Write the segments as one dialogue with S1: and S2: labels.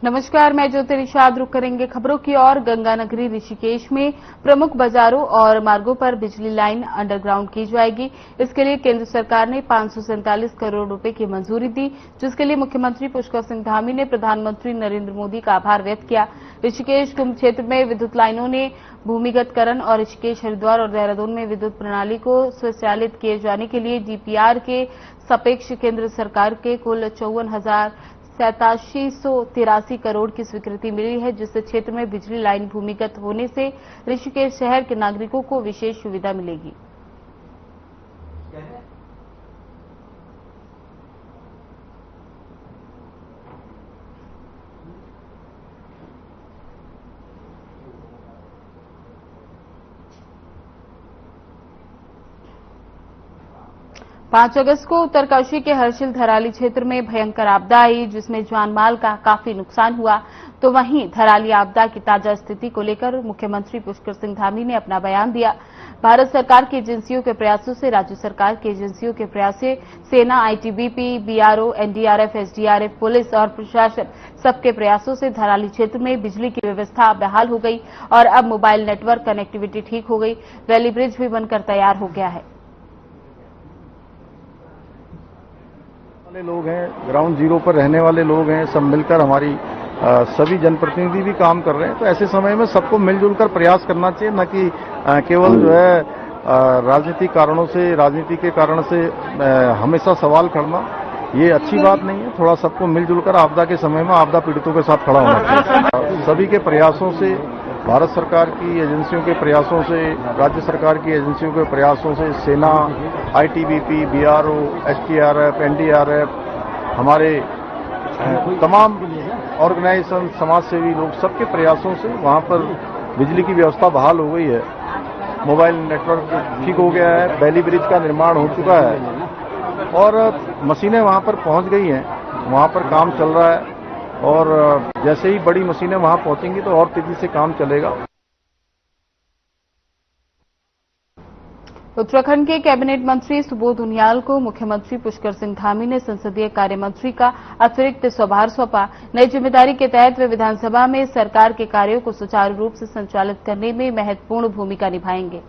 S1: नमस्कार, मैं ज्योति निषाद। रुक करेंगे खबरों की ओर। गंगानगरी ऋषिकेश में प्रमुख बाजारों और मार्गों पर बिजली लाइन अंडरग्राउंड की जाएगी। इसके लिए केंद्र सरकार ने 547 करोड़ रुपए की मंजूरी दी, जिसके लिए मुख्यमंत्री पुष्कर सिंह धामी ने प्रधानमंत्री नरेंद्र मोदी का आभार व्यक्त किया। ऋषिकेश कुंभ क्षेत्र में विद्युत लाइनों ने भूमिगतकरण और ऋषिकेश, हरिद्वार और देहरादून में विद्युत प्रणाली को स्वचालित किए जाने के लिए डीपीआर के सापेक्ष केंद्र सरकार के कुल 87,8783 करोड़ की स्वीकृति मिली है, जिससे क्षेत्र में बिजली लाइन भूमिगत होने से ऋषिकेश शहर के नागरिकों को विशेष सुविधा मिलेगी। 5 अगस्त को उत्तरकाशी के हर्षिल धराली क्षेत्र में भयंकर आपदा आई, जिसमें जानमाल का काफी नुकसान हुआ। तो वहीं धराली आपदा की ताजा स्थिति को लेकर मुख्यमंत्री पुष्कर सिंह धामी ने अपना बयान दिया। भारत सरकार की एजेंसियों के प्रयासों से, राज्य सरकार की एजेंसियों के प्रयास से सेना, ITBP, BRO, NDRF, SDRF, police और प्रशासन सबके प्रयासों से धराली क्षेत्र में बिजली की व्यवस्था बहाल हो गई और अब मोबाइल नेटवर्क कनेक्टिविटी ठीक हो गई। वैली ब्रिज भी बनकर तैयार हो गया है।
S2: लोग हैं, ग्राउंड जीरो पर रहने वाले लोग हैं, सब मिलकर हमारी सभी जनप्रतिनिधि भी काम कर रहे हैं। तो ऐसे समय में सबको मिलजुल कर प्रयास करना चाहिए, न कि केवल जो है राजनीतिक कारणों से, राजनीति के कारण से हमेशा सवाल करना, ये अच्छी बात नहीं है। थोड़ा सबको मिलजुल कर आपदा के समय में आपदा पीड़ितों के साथ खड़ा होना चाहिए। सभी के प्रयासों से, भारत सरकार की एजेंसियों के प्रयासों से, राज्य सरकार की एजेंसियों के प्रयासों से, सेना, आईटीबीपी, बीआरओ, एसडीआरएफ, एनडीआरएफ, हमारे तमाम ऑर्गेनाइजेशन, समाजसेवी लोग, सबके प्रयासों से वहां पर बिजली की व्यवस्था बहाल हो गई है। मोबाइल नेटवर्क ठीक हो गया है, वैली ब्रिज का निर्माण हो चुका है और मशीनें वहां पर पहुंच गई हैं। वहां पर काम चल रहा है और जैसे ही बड़ी मशीनें वहां पहुंचेंगी तो और तेजी से काम चलेगा।
S1: उत्तराखंड के कैबिनेट मंत्री सुबोध उनियाल को मुख्यमंत्री पुष्कर सिंह धामी ने संसदीय कार्य मंत्री का अतिरिक्त स्वभार सौंपा। नई जिम्मेदारी के तहत वे विधानसभा में सरकार के कार्यों को सुचारू रूप से संचालित करने में महत्वपूर्ण भूमिका निभाएंगे।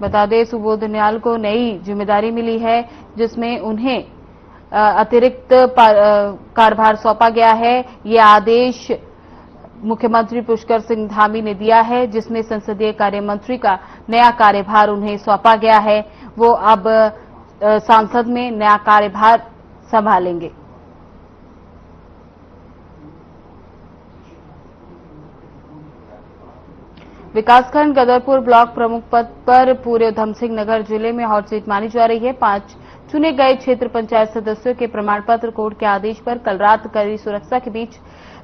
S1: बता दें, सुबोध उनियाल को नई जिम्मेदारी मिली है, जिसमें उन्हें अतिरिक्त कार्यभार सौंपा गया है। ये आदेश मुख्यमंत्री पुष्कर सिंह धामी ने दिया है, जिसमें संसदीय कार्य मंत्री का नया कार्यभार उन्हें सौंपा गया है। वो अब संसद में नया कार्यभार संभालेंगे। विकासखंड गदरपुर ब्लॉक प्रमुख पद पर पूरे उधम सिंह नगर जिले में हॉट सीट मानी जा रही है। 5 चुने गए क्षेत्र पंचायत सदस्यों के प्रमाण पत्र कोर्ट के आदेश पर कल रात कड़ी सुरक्षा के बीच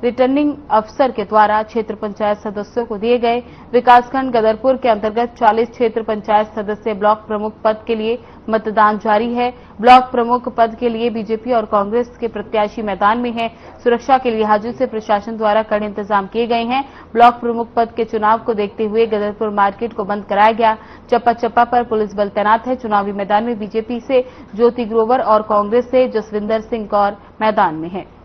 S1: रिटर्निंग अफसर के द्वारा क्षेत्र पंचायत सदस्यों को दिए गए। विकासखंड गदरपुर के अंतर्गत 40 क्षेत्र पंचायत सदस्य ब्लॉक प्रमुख पद के लिए मतदान जारी है। ब्लॉक प्रमुख पद के लिए बीजेपी और कांग्रेस के प्रत्याशी मैदान में हैं। सुरक्षा के लिहाज से प्रशासन द्वारा कड़े इंतजाम किए गए हैं। ब्लॉक प्रमुख पद के चुनाव को देखते हुए गदरपुर मार्केट को बंद कराया गया। चप्पा चप्पा पर पुलिस बल तैनात है। चुनावी मैदान में बीजेपी से ज्योति ग्रोवर और कांग्रेस से जसविंदर सिंह कौर मैदान में हैं।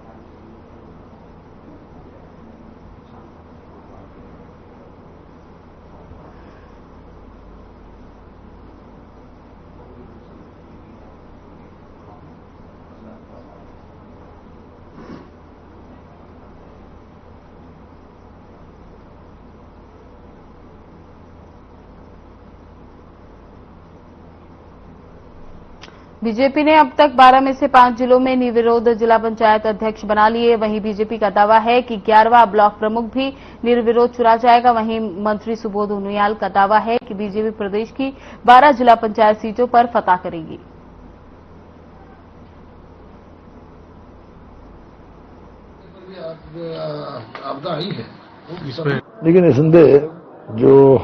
S1: बीजेपी ने अब तक 12 में से 5 जिलों में निर्विरोध जिला पंचायत अध्यक्ष बना लिए। वहीं बीजेपी का दावा है कि 11वां ब्लॉक प्रमुख भी निर्विरोध चुना जाएगा। वहीं मंत्री सुबोध उनियाल का दावा है कि बीजेपी प्रदेश की 12 जिला पंचायत सीटों पर फतह करेगी।
S3: आपदा आई है,
S4: लेकिन निसंदेह जो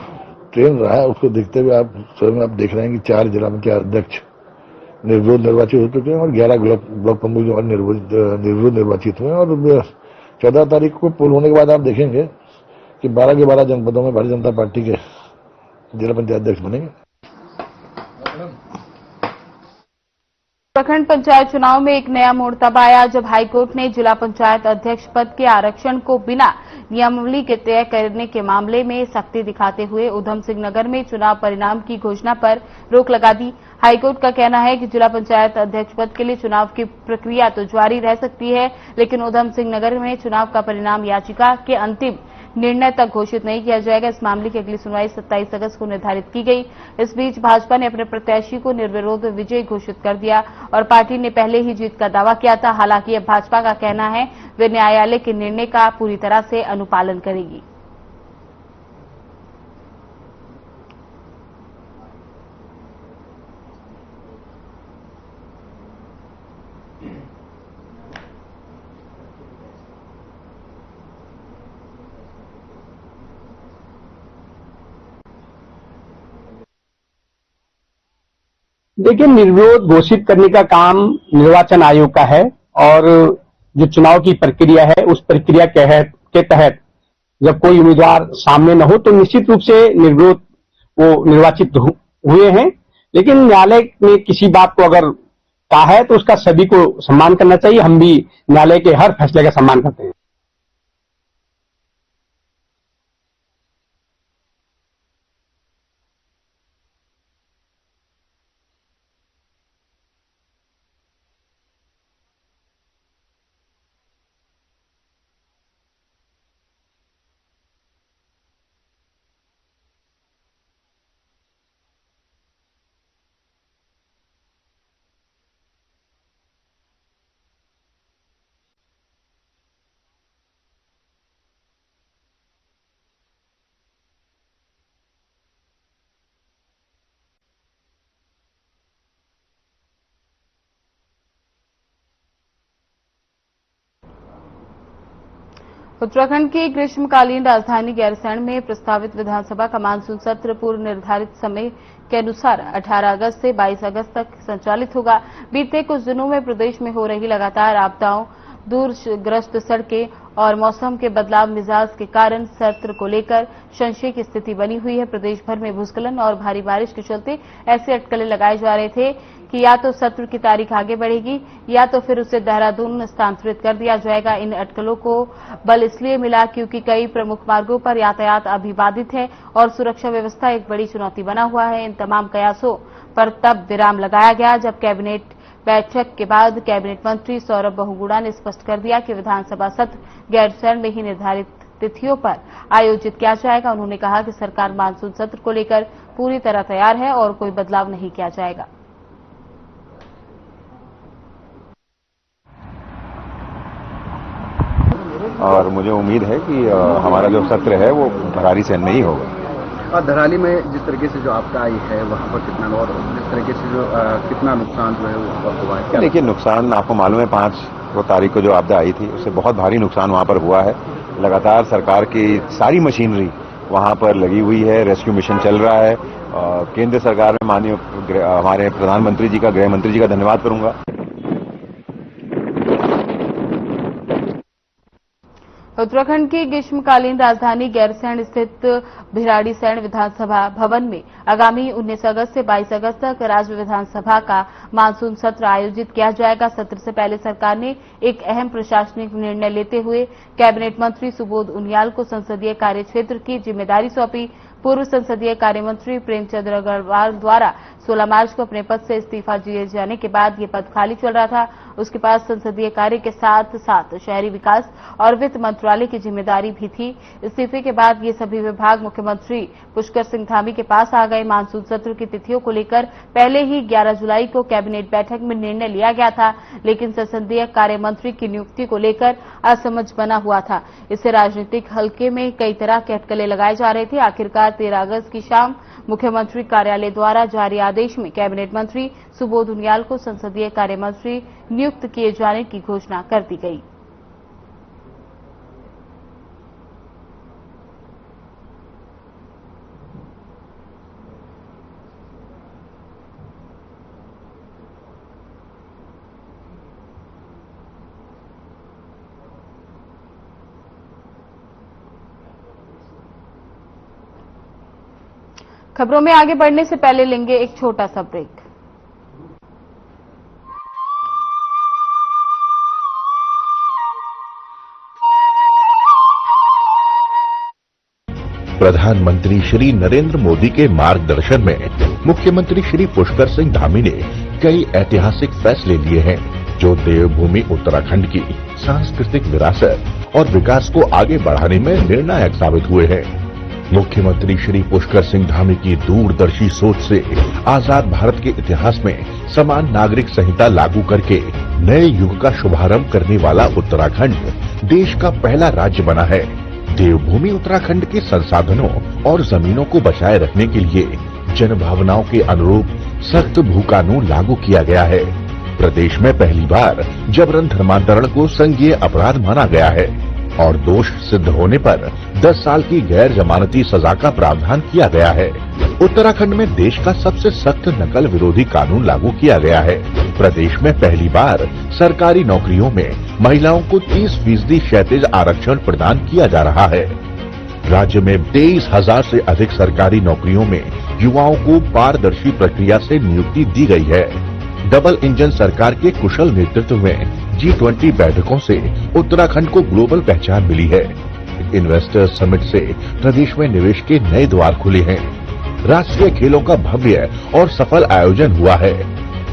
S4: ट्रेंड रहा है उसको देखते हुए आप स्वयं आप देख रहे हैं कि 4 जिला पंचायत अध्यक्ष निर्विरोध निर्वाचित हो चुके हैं और 11 ब्लॉक प्रमुख जो निर्विरोध निर्वाचित हुए हैं और 14 तारीख को पोल होने के बाद आप देखेंगे कि 12 के 12 जनपदों में भारतीय जनता पार्टी के जिला पंचायत अध्यक्ष बनेंगे।
S1: उत्तराखंड पंचायत चुनाव में एक नया मोड़ तब आया जब हाईकोर्ट ने जिला पंचायत अध्यक्ष पद के आरक्षण को बिना नियमावली के तय करने के मामले में सख्ती दिखाते हुए उधम सिंह नगर में चुनाव परिणाम की घोषणा पर रोक लगा दी। हाईकोर्ट का कहना है कि जिला पंचायत अध्यक्ष पद के लिए चुनाव की प्रक्रिया तो जारी रह सकती है, लेकिन उधम सिंह नगर में चुनाव का परिणाम याचिका के अंतिम निर्णय तक घोषित नहीं किया जाएगा। इस मामले की अगली सुनवाई 27 अगस्त को निर्धारित की गई। इस बीच भाजपा ने अपने प्रत्याशी को निर्विरोध विजयी घोषित कर दिया और पार्टी ने पहले ही जीत का दावा किया था। हालांकि अब भाजपा का कहना है वे न्यायालय के निर्णय का पूरी तरह से अनुपालन करेगी।
S5: देखिए, निर्विरोध घोषित करने का काम निर्वाचन आयोग का है और जो चुनाव की प्रक्रिया है उस प्रक्रिया के तहत जब कोई उम्मीदवार सामने न हो तो निश्चित रूप से निर्विरोध वो निर्वाचित हुए हैं। लेकिन न्यायालय ने किसी बात को अगर कहा है तो उसका सभी को सम्मान करना चाहिए। हम भी न्यायालय के हर फैसले का सम्मान करते हैं।
S1: उत्तराखंड की ग्रीष्मकालीन राजधानी गैरसैंण में प्रस्तावित विधानसभा का मानसून सत्र पूर्व निर्धारित समय के अनुसार 18 अगस्त से 22 अगस्त तक संचालित होगा। बीते कुछ दिनों में प्रदेश में हो रही लगातार आपदाओं, दूरग्रस्त सड़कें और मौसम के बदलाव मिजाज के कारण सत्र को लेकर संशय की स्थिति बनी हुई है। प्रदेश भर में भूस्खलन और भारी बारिश के चलते ऐसे अटकलें लगाए जा रहे थे कि या तो सत्र की तारीख आगे बढ़ेगी या तो फिर उसे देहरादून स्थानांतरित कर दिया जाएगा। इन अटकलों को बल इसलिए मिला क्योंकि कई प्रमुख मार्गों पर यातायात अभी बाधित है और सुरक्षा व्यवस्था एक बड़ी चुनौती बना हुआ है। इन तमाम कयासों पर तब विराम लगाया गया जब कैबिनेट बैठक के बाद कैबिनेट मंत्री सौरभ बहुगुणा ने स्पष्ट कर दिया कि विधानसभा सत्र गैरसैंण में ही निर्धारित तिथियों पर आयोजित किया जाएगा। उन्होंने कहा कि सरकार मानसून सत्र को लेकर पूरी तरह तैयार है और कोई बदलाव नहीं किया जाएगा।
S6: और मुझे उम्मीद है कि हमारा जो सत्र है वो भरारी सैन में ही होगा।
S7: और धराली में जिस तरीके से जो आपदा आई है वहाँ पर कितना और जिस तरीके से जो कितना नुकसान जो है वो हुआ है?
S6: देखिए, नुकसान आपको मालूम है 5 तारीख को जो आपदा आई थी उससे बहुत भारी नुकसान वहाँ पर हुआ है। लगातार सरकार की सारी मशीनरी वहाँ पर लगी हुई है, रेस्क्यू मिशन चल रहा है। केंद्र सरकार में माननीय हमारे प्रधानमंत्री जी का, गृह मंत्री जी का धन्यवाद करूंगा।
S1: उत्तराखंड की ग्रीष्मकालीन राजधानी गैरसैंण स्थित भिराड़ीसैंण विधानसभा भवन में आगामी 19 अगस्त से 22 अगस्त तक राज्य विधानसभा का मानसून सत्र आयोजित किया जाएगा। सत्र से पहले सरकार ने एक अहम प्रशासनिक निर्णय लेते हुए कैबिनेट मंत्री सुबोध उनियाल को संसदीय कार्य क्षेत्र की जिम्मेदारी सौंपी। पूर्व संसदीय कार्य मंत्री प्रेमचंद अग्रवाल द्वारा 16 मार्च को अपने पद से इस्तीफा दिए जाने के बाद ये पद खाली चल रहा था। उसके पास संसदीय कार्य के साथ साथ शहरी विकास और वित्त मंत्रालय की जिम्मेदारी भी थी। इस्तीफे के बाद ये सभी विभाग मुख्यमंत्री पुष्कर सिंह धामी के पास आ गए। मानसून सत्र की तिथियों को लेकर पहले ही 11 जुलाई को कैबिनेट बैठक में निर्णय लिया गया था, लेकिन संसदीय कार्य मंत्री की नियुक्ति को लेकर असमझ बना हुआ था। इससे राजनीतिक हलके में कई तरह के अटकलें लगाए जा रहे थे। आखिरकार 13 अगस्त की शाम मुख्यमंत्री कार्यालय द्वारा जारी आदेश में कैबिनेट मंत्री सुबोध उनियाल को संसदीय कार्य मंत्री नियुक्त किए जाने की घोषणा कर दी गई। खबरों में आगे बढ़ने से पहले लेंगे एक छोटा सा ब्रेक।
S8: प्रधानमंत्री श्री नरेंद्र मोदी के मार्गदर्शन में मुख्यमंत्री श्री पुष्कर सिंह धामी ने कई ऐतिहासिक फैसले लिए हैं जो देवभूमि उत्तराखंड की सांस्कृतिक विरासत और विकास को आगे बढ़ाने में निर्णायक साबित हुए हैं। मुख्यमंत्री श्री पुष्कर सिंह धामी की दूरदर्शी सोच से आजाद भारत के इतिहास में समान नागरिक संहिता लागू करके नए युग का शुभारंभ करने वाला उत्तराखंड देश का पहला राज्य बना है। देवभूमि उत्तराखंड के संसाधनों और जमीनों को बचाए रखने के लिए जनभावनाओं के अनुरूप सख्त भू कानून लागू किया गया है। प्रदेश में पहली बार जबरन धर्मांतरण को संज्ञेय अपराध माना गया है और दोष सिद्ध होने पर 10 साल की गैर जमानती सजा का प्रावधान किया गया है। उत्तराखंड में देश का सबसे सख्त नकल विरोधी कानून लागू किया गया है। प्रदेश में पहली बार सरकारी नौकरियों में महिलाओं को 30% क्षैतिज आरक्षण प्रदान किया जा रहा है। राज्य में 23,000 से अधिक सरकारी नौकरियों में युवाओं को पारदर्शी प्रक्रिया से नियुक्ति दी गई है। डबल इंजन सरकार के कुशल नेतृत्व में G20 बैठकों से उत्तराखंड को ग्लोबल पहचान मिली है। इन्वेस्टर्स समिट से प्रदेश में निवेश के नए द्वार खुले हैं। राष्ट्रीय खेलों का भव्य और सफल आयोजन हुआ है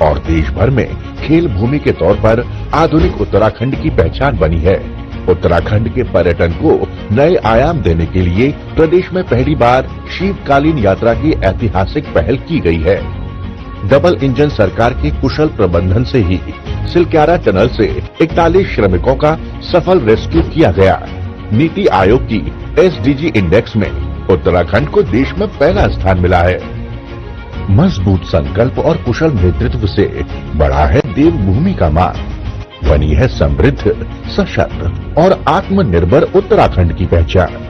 S8: और देश भर में खेल भूमि के तौर पर आधुनिक उत्तराखंड की पहचान बनी है। उत्तराखंड के पर्यटन को नए आयाम देने के लिए प्रदेश में पहली बार शीतकालीन यात्रा की ऐतिहासिक पहल की गई है। डबल इंजन सरकार के कुशल प्रबंधन से ही सिलक्यारा टनल से 41 श्रमिकों का सफल रेस्क्यू किया गया। नीति आयोग की SDG इंडेक्स में उत्तराखंड को देश में पहला स्थान मिला है। मजबूत संकल्प और कुशल नेतृत्व से बढ़ा है देवभूमि का मान, बनी है समृद्ध, सशक्त और आत्मनिर्भर उत्तराखंड की पहचान।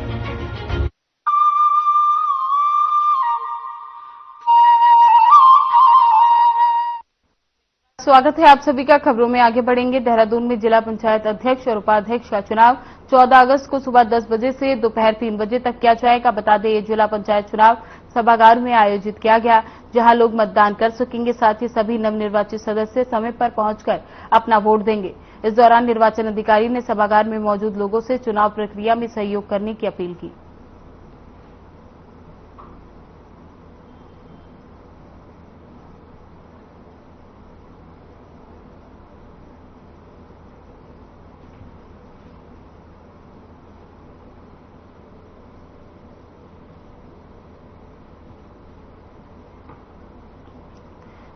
S1: स्वागत है आप सभी का। खबरों में आगे बढ़ेंगे। देहरादून में जिला पंचायत अध्यक्ष और उपाध्यक्ष का चुनाव 14 अगस्त को सुबह 10 बजे से दोपहर 3 बजे तक किया जाएगा। बता दें, ये जिला पंचायत चुनाव सभागार में आयोजित किया गया, जहां लोग मतदान कर सकेंगे। साथ ही सभी नवनिर्वाचित सदस्य समय पर पहुंचकर अपना वोट देंगे। इस दौरान निर्वाचन अधिकारी ने सभागार में मौजूद लोगों से चुनाव प्रक्रिया में सहयोग करने की अपील की।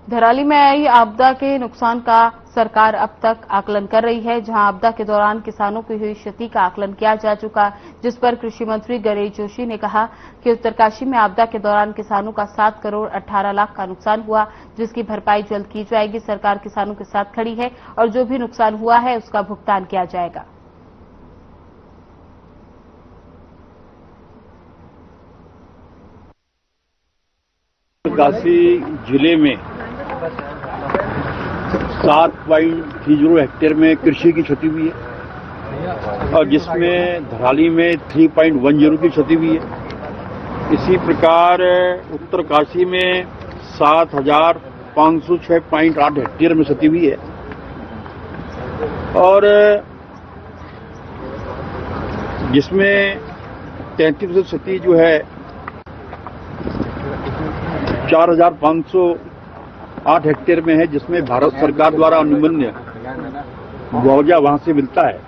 S1: धराली में आई आपदा के नुकसान का सरकार अब तक आकलन कर रही है, जहां आपदा के दौरान किसानों की हुई क्षति का आकलन किया जा चुका, जिस पर कृषि मंत्री गणेश जोशी ने कहा कि उत्तरकाशी में आपदा के दौरान किसानों का 7 करोड़ 18 लाख का नुकसान हुआ, जिसकी भरपाई जल्द की जाएगी। सरकार किसानों के साथ खड़ी है और जो भी नुकसान हुआ है उसका भुगतान किया जाएगा।
S9: उत्तरकाशी जिले में 7.30 हेक्टेयर में कृषि की क्षति हुई है और जिसमें धराली में 3.10 की क्षति हुई है। इसी प्रकार उत्तरकाशी में 7,506.8 हेक्टेयर में क्षति हुई है और जिसमें 33% क्षति जो है 4,508 हेक्टेयर में है, जिसमें भारत सरकार द्वारा अनुमन्य मुआवजा वहां से मिलता है।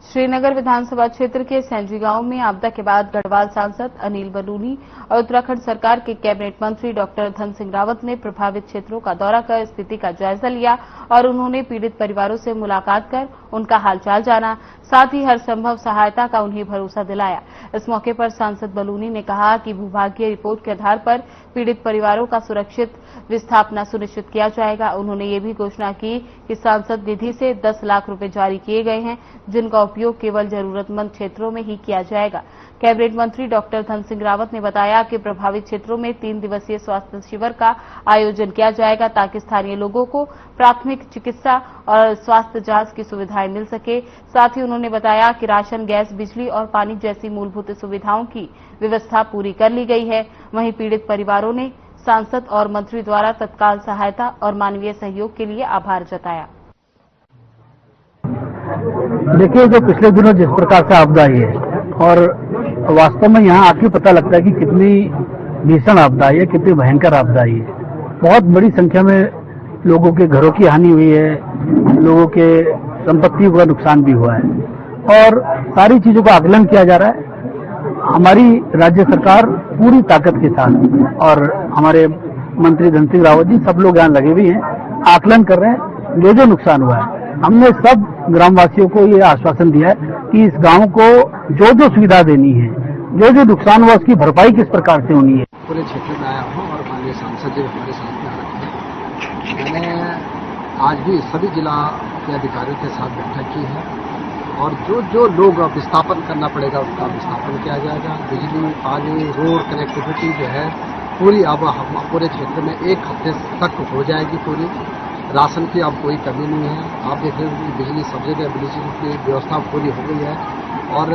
S1: श्रीनगर विधानसभा क्षेत्र के सैंजी गांव में आपदा के बाद गढ़वाल सांसद अनिल बलूनी और उत्तराखंड सरकार के कैबिनेट मंत्री डॉक्टर धन सिंह रावत ने प्रभावित क्षेत्रों का दौरा कर स्थिति का जायजा लिया और उन्होंने पीड़ित परिवारों से मुलाकात कर उनका हालचाल जाना, साथ ही हर संभव सहायता का उन्हें भरोसा दिलाया। इस मौके पर सांसद बलूनी ने कहा कि विभागीय रिपोर्ट के आधार पर पीड़ित परिवारों का सुरक्षित विस्थापना सुनिश्चित किया जाएगा। उन्होंने ये भी घोषणा की कि सांसद निधि से 10 लाख रुपए जारी किए गए हैं, जिनका उपयोग केवल जरूरतमंद क्षेत्रों में ही किया जाएगा। कैबिनेट मंत्री डॉक्टर धन सिंह रावत ने बताया कि प्रभावित क्षेत्रों में 3 दिवसीय स्वास्थ्य शिविर का आयोजन किया जाएगा, ताकि स्थानीय लोगों को प्राथमिक चिकित्सा और स्वास्थ्य जांच की सुविधाएं मिल सके। साथ ही उन्होंने बताया कि राशन, गैस, बिजली और पानी जैसी मूलभूत सुविधाओं की व्यवस्था पूरी कर ली गई है। वहीं पीड़ित परिवारों ने सांसद और मंत्री द्वारा तत्काल सहायता और मानवीय सहयोग के लिए आभार जताया।
S5: देखिए, जो पिछले दिनों जिस प्रकार से आपदा आई है और वास्तव में यहाँ आके पता लगता है कि कितनी भीषण आपदा आई है, कितनी भयंकर आपदा आई है। बहुत बड़ी संख्या में लोगों के घरों की हानि हुई है, लोगों के संपत्ति का नुकसान भी हुआ है और सारी चीजों का आकलन किया जा रहा है। हमारी राज्य सरकार पूरी ताकत के साथ और हमारे मंत्री धन सिंह रावत जी सब लोग यहाँ लगे हुए हैं, आकलन कर रहे हैं जो नुकसान हुआ है। हमने सब ग्रामवासियों को ये आश्वासन दिया है कि इस गांव को जो सुविधा देनी है, जो नुकसान हुआ उसकी भरपाई किस प्रकार से होनी है।
S3: पूरे क्षेत्र में आया हूँ और माननीय सांसद जी हमारे साथ में आ रखे हैं। मैंने आज भी सभी जिला के अधिकारियों के साथ बैठक की है और जो लोग विस्थापन करना पड़ेगा उसका विस्थापन किया जाएगा। बिजली, पानी, रोड कनेक्टिविटी जो है पूरी अब हम पूरे क्षेत्र में 1 हफ्ते तक हो जाएगी पूरी। राशन की अब कोई कमी नहीं है। आप देख रहे हैं कि बिजली सब जगह, बिजली की व्यवस्था पूरी हो गई है और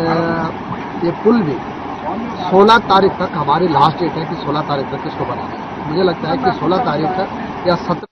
S3: ये पुल भी 16 तारीख तक हमारी लास्ट डेट है कि 16 तारीख तक इसको बनाना है। मुझे लगता है कि 16 तारीख तक या 17।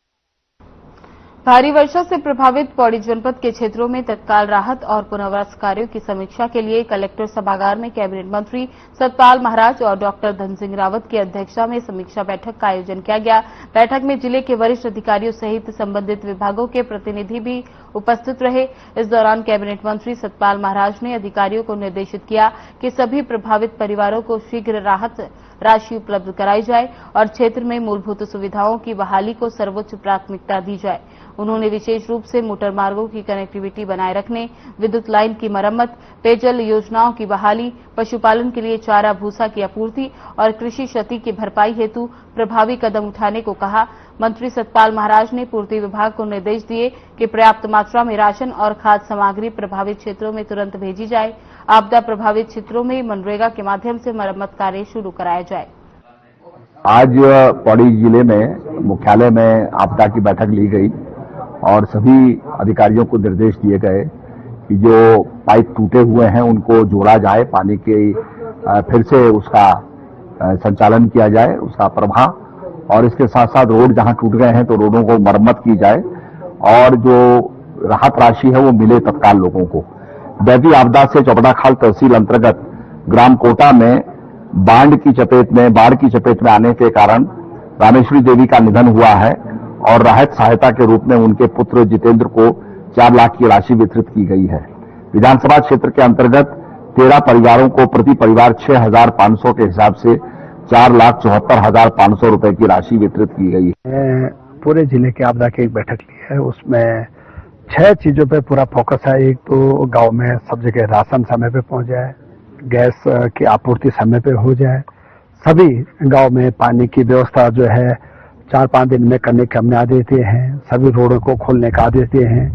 S1: भारी वर्षा से प्रभावित पौड़ी जनपद के क्षेत्रों में तत्काल राहत और पुनर्वास कार्यों की समीक्षा के लिए कलेक्टर सभागार में कैबिनेट मंत्री सतपाल महाराज और डॉक्टर धन सिंह रावत की अध्यक्षता में समीक्षा बैठक का आयोजन किया गया। बैठक में जिले के वरिष्ठ अधिकारियों सहित संबंधित विभागों के प्रतिनिधि भी उपस्थित रहे। इस दौरान कैबिनेट मंत्री सतपाल महाराज ने अधिकारियों को निर्देशित किया कि सभी प्रभावित परिवारों को शीघ्र राहत राशि उपलब्ध कराई जाए और क्षेत्र में मूलभूत सुविधाओं की बहाली को सर्वोच्च प्राथमिकता दी जाए। उन्होंने विशेष रूप से मोटर मार्गों की कनेक्टिविटी बनाए रखने, विद्युत लाइन की मरम्मत, पेयजल योजनाओं की बहाली, पशुपालन के लिए चारा भूसा की आपूर्ति और कृषि क्षति की भरपाई हेतु प्रभावी कदम उठाने को कहा। मंत्री सतपाल महाराज ने पूर्ति विभाग को निर्देश दिए कि पर्याप्त मात्रा में राशन और खाद्य सामग्री प्रभावित क्षेत्रों में तुरंत भेजी जाए। आपदा प्रभावित क्षेत्रों में मनरेगा के माध्यम से मरम्मत कार्य शुरू कराया जाए।
S10: आज पौड़ी जिले में मुख्यालय में आपदा की बैठक ली गई और सभी अधिकारियों को निर्देश दिए गए कि जो पाइप टूटे हुए हैं उनको जोड़ा जाए, पानी के फिर से उसका संचालन किया जाए, उसका प्रवाह, और इसके साथ साथ रोड जहां टूट गए हैं तो रोडों को मरम्मत की जाए और जो राहत राशि है वो मिले तत्काल लोगों को। दैवी आपदा से चौपड़ाखाल तहसील अंतर्गत ग्राम कोटा में बाढ़ की चपेट में आने के कारण रामेश्वरी देवी का निधन हुआ है और राहत सहायता के रूप में उनके पुत्र जितेंद्र को 4 लाख की राशि वितरित की गई है। विधानसभा क्षेत्र के अंतर्गत 13 परिवारों को प्रति परिवार 6,500 के हिसाब से 4,74,500 रुपए की राशि वितरित की गई है।
S5: पूरे जिले के आपदा की एक बैठक ली है, उसमें 6 चीजों पे पूरा फोकस है। एक तो गांव में सब जगह राशन समय पे पहुंच जाए, गैस की आपूर्ति समय पे हो जाए, सभी गांव में पानी की व्यवस्था जो है 4-5 दिन में करने के हमने आदेश दिए हैं, सभी रोडों को खोलने का आदेश दिए हैं।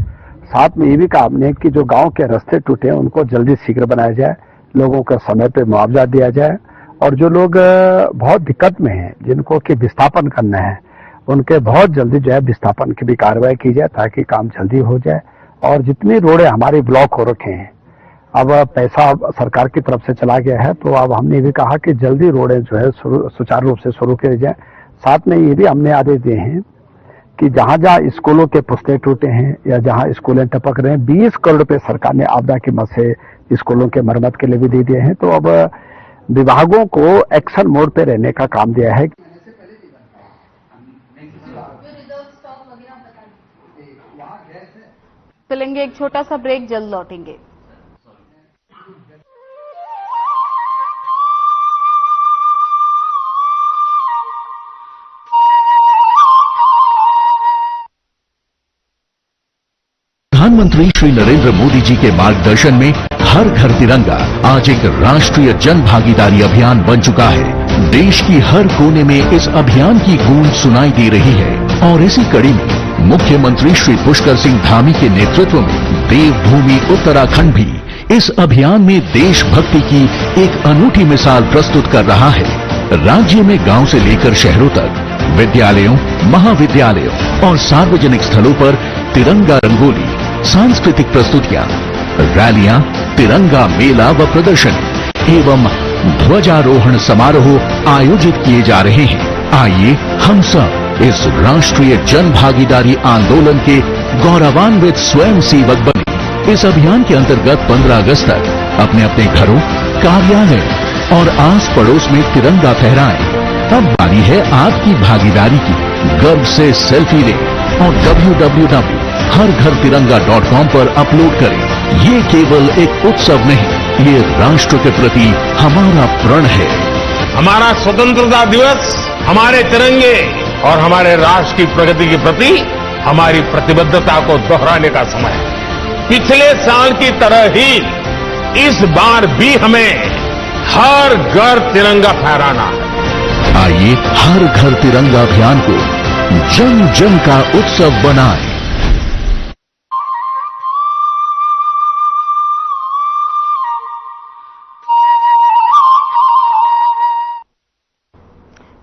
S5: साथ में ये भी कहा हमने कि जो गांव के रास्ते टूटे हैं उनको जल्दी शीघ्र बनाया जाए, लोगों को समय पे मुआवजा दिया जाए और जो लोग बहुत दिक्कत में हैं, जिनको कि विस्थापन करना है, उनके बहुत जल्दी जो है विस्थापन की भी कार्रवाई की जाए ताकि काम जल्दी हो जाए। और जितनी रोडें हमारी ब्लॉक हो रखे हैं, अब पैसा सरकार की तरफ से चला गया है, तो अब हमने भी कहा कि जल्दी रोडें जो है सुचारू रूप से शुरू की जाए। साथ में ये भी हमने आदेश दिए हैं कि जहां जहां स्कूलों के पुस्ते टूटे हैं या जहां स्कूलें टपक रहे हैं, 20 करोड़ रुपए सरकार ने आपदा की मद से स्कूलों के मरम्मत के लिए भी दे दिए हैं। तो अब विभागों को एक्शन मोड पे रहने का काम दिया है।
S1: चलेंगे एक छोटा सा ब्रेक, जल्द लौटेंगे।
S8: प्रधानमंत्री श्री नरेंद्र मोदी जी के मार्गदर्शन में हर घर तिरंगा आज एक राष्ट्रीय जन भागीदारी अभियान बन चुका है। देश की हर कोने में इस अभियान की गूंज सुनाई दे रही है और इसी कड़ी में मुख्यमंत्री श्री पुष्कर सिंह धामी के नेतृत्व में देवभूमि उत्तराखंड भी इस अभियान में देशभक्ति की एक अनूठी मिसाल प्रस्तुत कर रहा है। राज्य में गांव से लेकर शहरों तक विद्यालयों, महाविद्यालयों और सार्वजनिक स्थलों पर तिरंगा रंगोली, सांस्कृतिक प्रस्तुतियां, रैलियां, तिरंगा मेला व प्रदर्शन एवं ध्वजारोहण समारोह आयोजित किए जा रहे हैं। आइए हम सब इस राष्ट्रीय जन भागीदारी आंदोलन के गौरवान्वित स्वयंसेवक बने इस अभियान के अंतर्गत 15 अगस्त तक अपने अपने घरों, कार्यालय और आस पड़ोस में तिरंगा फहराएं। अब बारी है आपकी भागीदारी की। गर्व से सेल्फी लें और www.हरघरतिरंगा.com पर अपलोड करें। ये केवल एक उत्सव नहीं, ये राष्ट्र के प्रति हमारा प्रण है।
S11: हमारा स्वतंत्रता दिवस हमारे तिरंगे और हमारे राष्ट्र की प्रगति के प्रति हमारी प्रतिबद्धता को दोहराने का समय है। पिछले साल की तरह ही इस बार भी हमें हर घर तिरंगा फहराना है।
S8: आइए हर घर तिरंगा अभियान को जन जन का उत्सव बनाएं।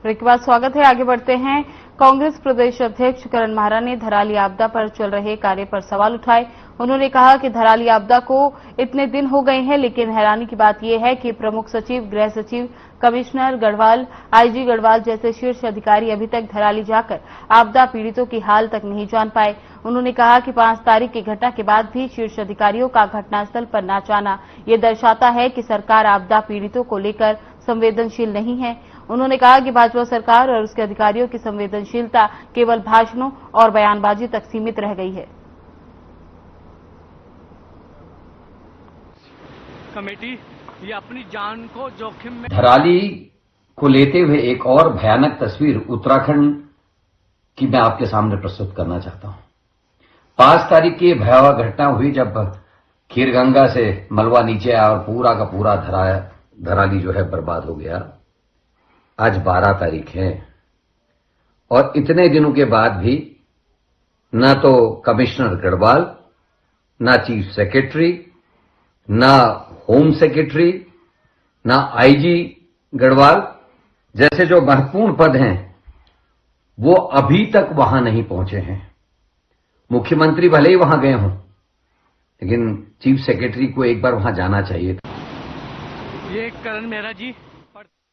S1: ब्रेक के बाद स्वागत है। आगे बढ़ते हैं। कांग्रेस प्रदेश अध्यक्ष करण माहरा ने धराली आपदा पर चल रहे कार्य पर सवाल उठाए। उन्होंने कहा कि धराली आपदा को इतने दिन हो गए हैं, लेकिन हैरानी की बात यह है कि प्रमुख सचिव, गृह सचिव, कमिश्नर गढ़वाल, आईजी गढ़वाल जैसे शीर्ष अधिकारी अभी तक धराली जाकर आपदा पीड़ितों की हाल तक नहीं जान पाए। उन्होंने कहा कि 5 तारीख की घटना के बाद भी शीर्ष अधिकारियों का घटनास्थल पर न जाना ये दर्शाता है कि सरकार आपदा पीड़ितों को लेकर संवेदनशील नहीं है। उन्होंने कहा कि भाजपा सरकार और उसके अधिकारियों की संवेदनशीलता केवल भाषणों और बयानबाजी तक सीमित रह गई है।
S12: कमेटी ये अपनी जान को जोखिम में
S13: धराली को लेते हुए एक और भयानक तस्वीर उत्तराखंड की मैं आपके सामने प्रस्तुत करना चाहता हूं। 5 तारीख की भयावह घटना हुई जब खीरगंगा से मलबा नीचे आया और पूरा का पूरा धराली जो है बर्बाद हो गया। आज 12 तारीख है और इतने दिनों के बाद भी ना तो कमिश्नर गढ़वाल, ना चीफ सेक्रेटरी, ना होम सेक्रेटरी, ना आईजी गढ़वाल जैसे जो महत्वपूर्ण पद हैं वो अभी तक वहां नहीं पहुंचे हैं। मुख्यमंत्री भले ही वहां गए हों, लेकिन चीफ सेक्रेटरी को एक बार वहां जाना चाहिए था।
S12: ये करण मेहरा जी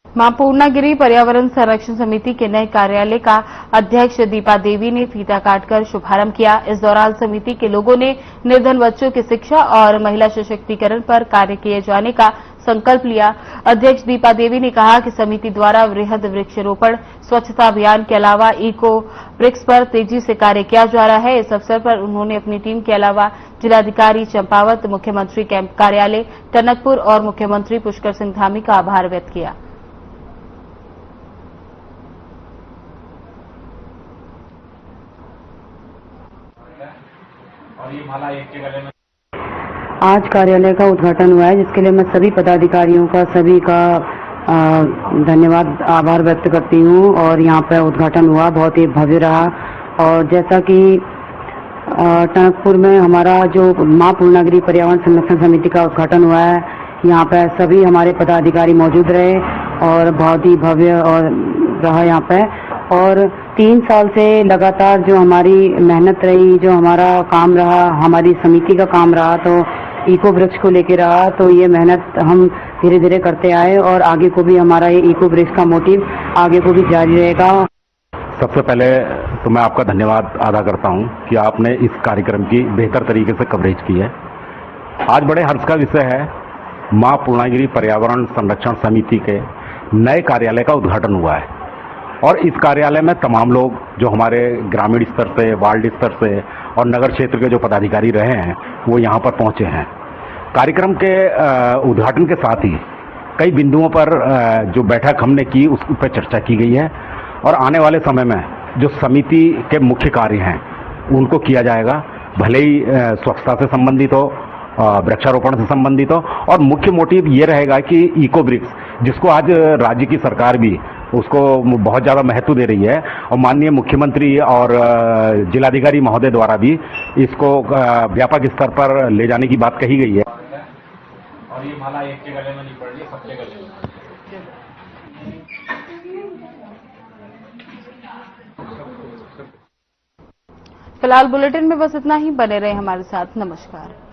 S1: मां पूर्णागिरी पर्यावरण संरक्षण समिति के नए कार्यालय का अध्यक्ष दीपा देवी ने फीता काटकर शुभारंभ किया। इस दौरान समिति के लोगों ने निर्धन बच्चों की शिक्षा और महिला सशक्तिकरण पर कार्य किए जाने का संकल्प लिया। अध्यक्ष दीपा देवी ने कहा कि समिति द्वारा वृहद वृक्षारोपण, स्वच्छता अभियान के अलावा इको ब्रिक्स पर तेजी से कार्य किया जा रहा है। इस अवसर पर उन्होंने अपनी टीम के अलावा जिलाधिकारी चंपावत, मुख्यमंत्री कैंप कार्यालय टनकपुर और मुख्यमंत्री पुष्कर सिंह धामी का आभार व्यक्त किया।
S14: आज कार्यालय का उद्घाटन हुआ है, जिसके लिए मैं सभी पदाधिकारियों का, सभी का धन्यवाद, आभार व्यक्त करती हूँ। और यहाँ पर उद्घाटन हुआ, बहुत ही भव्य रहा। और जैसा कि टनकपुर में हमारा जो मां पूर्णागिरी पर्यावरण संरक्षण समिति का उद्घाटन हुआ है, यहाँ पर सभी हमारे पदाधिकारी मौजूद रहे और बहुत ही भव्य और रहा यहाँ पे। और 3 साल से लगातार जो हमारी मेहनत रही, जो हमारा काम रहा, हमारी समिति का काम रहा, तो इको वृक्ष को लेकर रहा, तो ये मेहनत हम धीरे धीरे करते आए और आगे को भी हमारा ये इको वृक्ष का मोटिव आगे को भी जारी रहेगा।
S15: सबसे पहले तो मैं आपका धन्यवाद अदा करता हूं कि आपने इस कार्यक्रम की बेहतर तरीके से कवरेज की है। आज बड़े हर्ष का विषय है, मां पूर्णागिरी पर्यावरण संरक्षण समिति के नए कार्यालय का उद्घाटन हुआ है और इस कार्यालय में तमाम लोग जो हमारे ग्रामीण स्तर से, वार्ड स्तर से और नगर क्षेत्र के जो पदाधिकारी रहे हैं वो यहाँ पर पहुंचे हैं। कार्यक्रम के उद्घाटन के साथ ही कई बिंदुओं पर जो बैठक हमने की उस पर चर्चा की गई है और आने वाले समय में जो समिति के मुख्य कार्य हैं उनको किया जाएगा, भले ही स्वच्छता से संबंधित हो, वृक्षारोपण से संबंधित हो। और मुख्य मोटिव ये रहेगा कि इको ब्रिक्स, जिसको आज राज्य की सरकार भी उसको बहुत ज़्यादा महत्व दे रही है और माननीय मुख्यमंत्री और जिलाधिकारी महोदय द्वारा भी इसको व्यापक स्तर पर ले जाने की बात कही गई है। और ये माला एक के गले में नहीं पड़ रही है, सबके गले में।
S1: फिलहाल बुलेटिन में बस इतना ही। बने रहे हमारे साथ। नमस्कार।